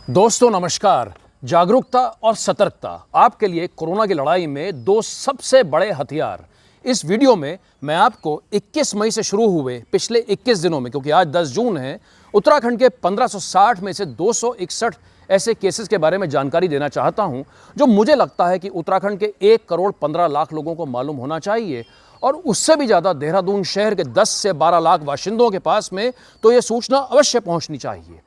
दोस्तों नमस्कार। जागरूकता और सतर्कता आपके लिए कोरोना की लड़ाई में दो सबसे बड़े हथियार। इस वीडियो में मैं आपको 21 मई से शुरू हुए पिछले 21 दिनों में, क्योंकि आज 10 जून है, उत्तराखंड के 1560 में से 261 ऐसे केसेस के बारे में जानकारी देना चाहता हूं जो मुझे लगता है कि उत्तराखंड के 1 करोड़ 15 लाख लोगों को मालूम होना चाहिए, और उससे भी ज़्यादा देहरादून शहर के 10 से 12 लाख बाशिंदों के पास में तो ये सूचना अवश्य पहुंचनी चाहिए।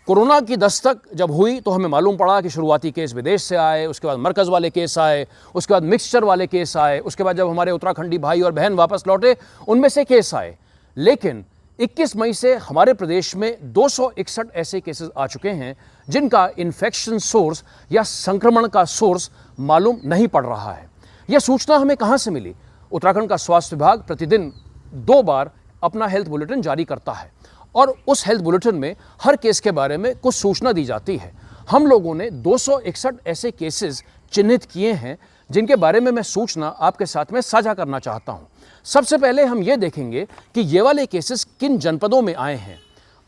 कोरोना की दस्तक जब हुई तो हमें मालूम पड़ा कि शुरुआती केस विदेश से आए, उसके बाद मरकज़ वाले केस आए, उसके बाद मिक्सचर वाले केस आए, उसके बाद जब हमारे उत्तराखंडी भाई और बहन वापस लौटे उनमें से केस आए। लेकिन 21 मई से हमारे प्रदेश में 261 ऐसे केसेस आ चुके हैं जिनका इन्फेक्शन सोर्स या संक्रमण का सोर्स मालूम नहीं पड़ रहा है। यह सूचना हमें कहाँ से मिली? उत्तराखंड का स्वास्थ्य विभाग प्रतिदिन 2 बार अपना हेल्थ बुलेटिन जारी करता है और उस हेल्थ बुलेटिन में हर केस के बारे में कुछ सूचना दी जाती है। हम लोगों ने 261 ऐसे केसेस चिन्हित किए हैं जिनके बारे में मैं सूचना आपके साथ में साझा करना चाहता हूं। सबसे पहले हम ये देखेंगे कि ये वाले केसेस किन जनपदों में आए हैं।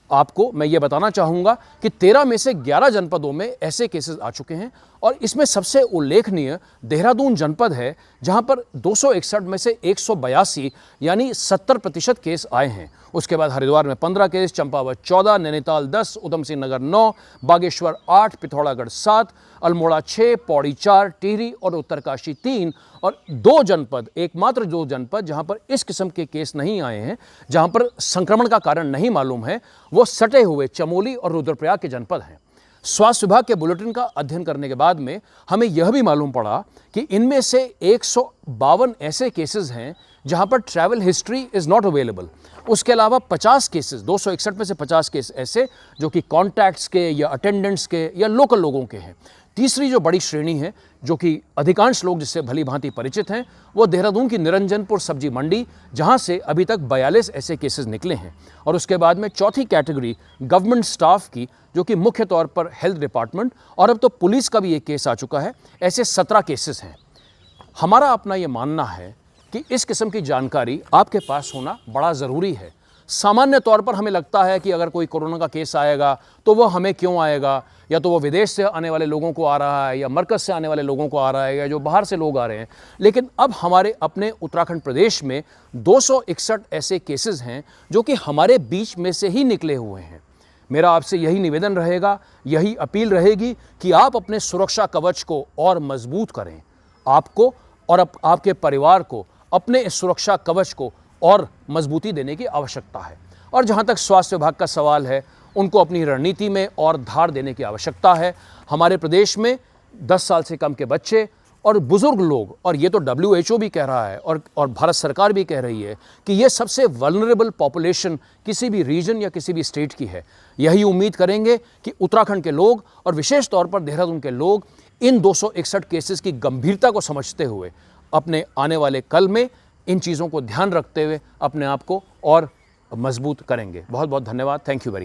आपको मैं ये बताना चाहूँगा कि 13 में से 11 जनपदों में ऐसे केसेस आ चुके हैं और इसमें सबसे उल्लेखनीय देहरादून जनपद है, जहां पर 261 में से 182 यानी 70% केस आए हैं। उसके बाद हरिद्वार में 15 केस, चंपावत 14, नैनीताल 10, उधम सिंह नगर 9, बागेश्वर 8, पिथौरागढ़ 7, अल्मोड़ा 6, पौड़ी 4, टिहरी और उत्तरकाशी 3 और 2 जनपद, एकमात्र 2 जनपद जहां पर इस किस्म के केस नहीं आए हैं, जहां पर संक्रमण का कारण नहीं मालूम है, वो सटे हुए चमोली और रुद्रप्रयाग के जनपद हैं। स्वास्थ्य विभाग के बुलेटिन का अध्ययन करने के बाद में हमें यह भी मालूम पड़ा कि इनमें से 152 ऐसे केसेस हैं जहां पर travel history is not available. उसके अलावा 50 केसेस, 261 में से 50 केस ऐसे जो कि कॉन्टैक्ट्स के या अटेंडेंट्स के या लोकल लोगों के हैं। तीसरी जो बड़ी श्रेणी है, जो कि अधिकांश लोग जिससे भली भांति परिचित हैं, वो देहरादून की निरंजनपुर सब्जी मंडी, जहां से अभी तक 42 ऐसे केसेस निकले हैं। और उसके बाद में चौथी कैटेगरी गवर्नमेंट स्टाफ की, जो कि मुख्य तौर पर हेल्थ डिपार्टमेंट और अब तो पुलिस का भी एक केस आ चुका है। ऐसे 17 केसेस हैं। हमारा अपना ये मानना है कि इस किस्म की जानकारी आपके पास होना बड़ा ज़रूरी है। सामान्य तौर पर हमें लगता है कि अगर कोई कोरोना का केस आएगा तो वो हमें क्यों आएगा, या तो वो विदेश से आने वाले लोगों को आ रहा है या मरकज़ से आने वाले लोगों को आ रहा है या जो बाहर से लोग आ रहे हैं। लेकिन अब हमारे अपने उत्तराखंड प्रदेश में 261 ऐसे केसेस हैं जो कि हमारे बीच में से ही निकले हुए हैं। मेरा आपसे यही निवेदन रहेगा, यही अपील रहेगी कि आप अपने सुरक्षा कवच को और मजबूत करें। आपको और आपके परिवार को अपने इस सुरक्षा कवच को और मजबूती देने की आवश्यकता है। और जहां तक स्वास्थ्य विभाग का सवाल है, उनको अपनी रणनीति में और धार देने की आवश्यकता है। हमारे प्रदेश में 10 साल से कम के बच्चे और बुजुर्ग लोग, और ये तो WHO भी कह रहा है और भारत सरकार भी कह रही है कि ये सबसे वल्नरेबल पॉपुलेशन किसी भी रीजन या किसी भी स्टेट की है। यही उम्मीद करेंगे कि उत्तराखंड के लोग और विशेष तौर पर देहरादून के लोग इन 261 केसेस की गंभीरता को समझते हुए अपने आने वाले कल में इन चीज़ों को ध्यान रखते हुए अपने आप को और मजबूत करेंगे। बहुत बहुत धन्यवाद। Thank you very